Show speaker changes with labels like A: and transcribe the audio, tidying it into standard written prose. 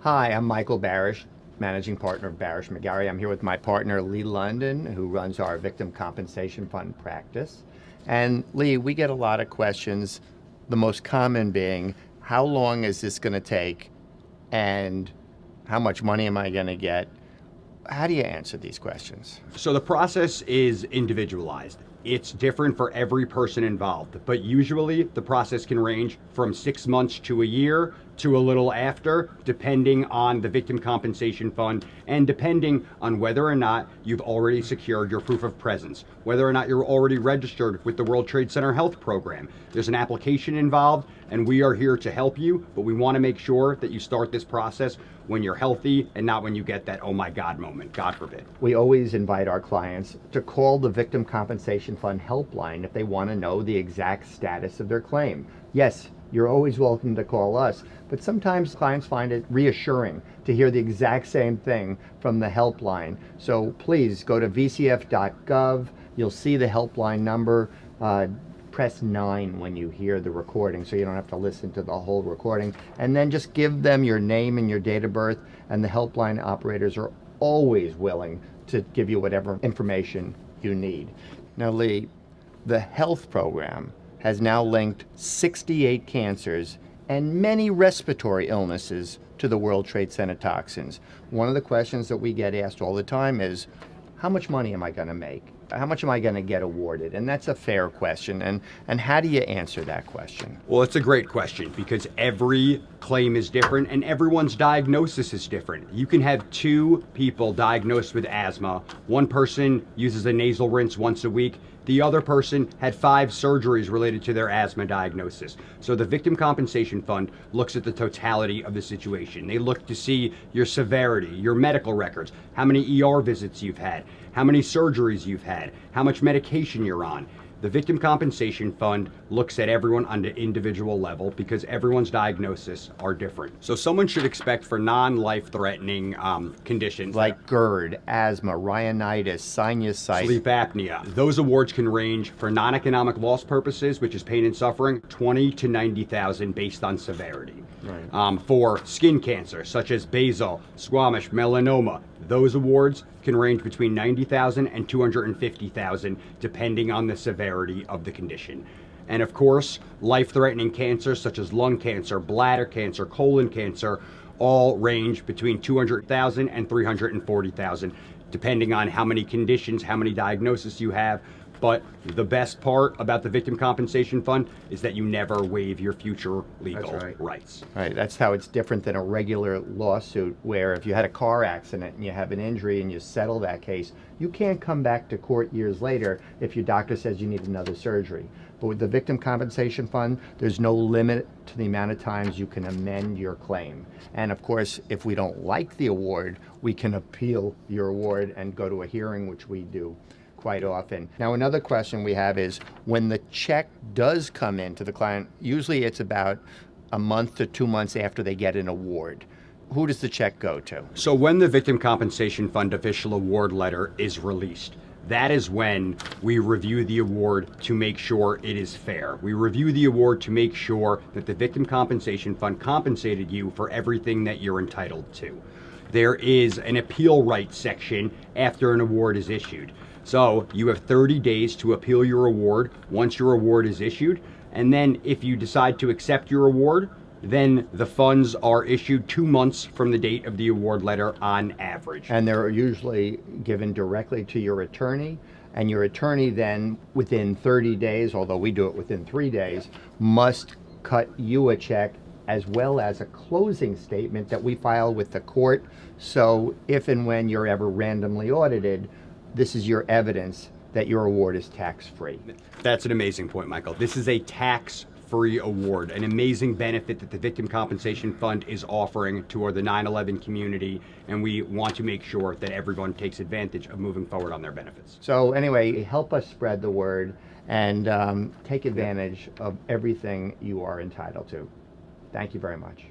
A: Hi, I'm Michael Barasch, managing partner of Barasch McGarry. I'm here with my partner, Lee London, who runs our Victim Compensation Fund practice. And Lee, we get a lot of questions, the most common being, how long is this going to take? And how much money am I going to get? How do you answer these questions?
B: So the process is individualized. It's different for every person involved, but usually the process can range from 6 months to a year to a little after, depending on the Victim Compensation Fund and depending on whether or not you've already secured your proof of presence, whether or not you're already registered with the World Trade Center Health Program. There's an application involved, and we are here to help you, but we want to make sure that you start this process when you're healthy and not when you get that oh my God moment, God forbid.
A: We always invite our clients to call the Victim Compensation Fund helpline if they want to know the exact status of their claim. Yes, you're always welcome to call us, but sometimes clients find it reassuring to hear the exact same thing from the helpline. So please go to vcf.gov. You'll see the helpline number. Press 9 when you hear the recording so you don't have to listen to the whole recording. And then just give them your name and your date of birth, and the helpline operators are always willing to give you whatever information you need. Now, Lee, the health program has now linked 68 cancers and many respiratory illnesses to the World Trade Center toxins. One of the questions that we get asked all the time is, how much money am I going to make? How much am I going to get awarded? And that's a fair question. And how do you answer that question?
B: Well, it's a great question because every claim is different and everyone's diagnosis is different. You can have two people diagnosed with asthma. One person uses a nasal rinse once a week. The other person had 5 surgeries related to their asthma diagnosis. So the Victim Compensation Fund looks at the totality of the situation. They look to see your severity, your medical records, how many ER visits you've had, how many surgeries you've had, how much medication you're on. The Victim Compensation Fund looks at everyone on the individual level because everyone's diagnoses are different. So someone should expect for non-life-threatening conditions
A: like GERD, asthma, rhinitis, sinusitis,
B: sleep apnea. Those awards can range for non-economic loss purposes, which is pain and suffering, 20 to 90,000 based on severity.
A: Right.
B: For skin cancer, such as basal, squamous, melanoma, those awards can range between 90,000 and 250,000, depending on the severity of the condition. And of course, life-threatening cancers such as lung cancer, bladder cancer, colon cancer, all range between 200,000 and 340,000, depending on how many conditions, how many diagnoses you have. But the best part about the Victim Compensation Fund is that you never waive your future legal rights.
A: Right, that's how it's different than a regular lawsuit where if you had a car accident and you have an injury and you settle that case, you can't come back to court years later if your doctor says you need another surgery. But with the Victim Compensation Fund, there's no limit to the amount of times you can amend your claim. And of course, if we don't like the award, we can appeal your award and go to a hearing, which we do quite often. Now, another question we have is when the check does come in to the client, usually it's about a month to 2 months after they get an award. Who does the check go to?
B: So when the Victim Compensation Fund official award letter is released, that is when we review the award to make sure it is fair. We review the award to make sure that the Victim Compensation Fund compensated you for everything that you're entitled to. There is an appeal rights section after an award is issued. So you have 30 days to appeal your award once your award is issued. And then if you decide to accept your award, then the funds are issued 2 months from the date of the award letter on average.
A: And they're usually given directly to your attorney. And your attorney then, within 30 days, although we do it within 3 days, must cut you a check as well as a closing statement that we file with the court. So if and when you're ever randomly audited, this is your evidence that your award is tax-free.
B: That's an amazing point, Michael. This is a tax-free award, an amazing benefit that the Victim Compensation Fund is offering to the 9/11 community, and we want to make sure that everyone takes advantage of moving forward on their benefits.
A: So anyway, help us spread the word and take advantage of everything you are entitled to. Thank you very much.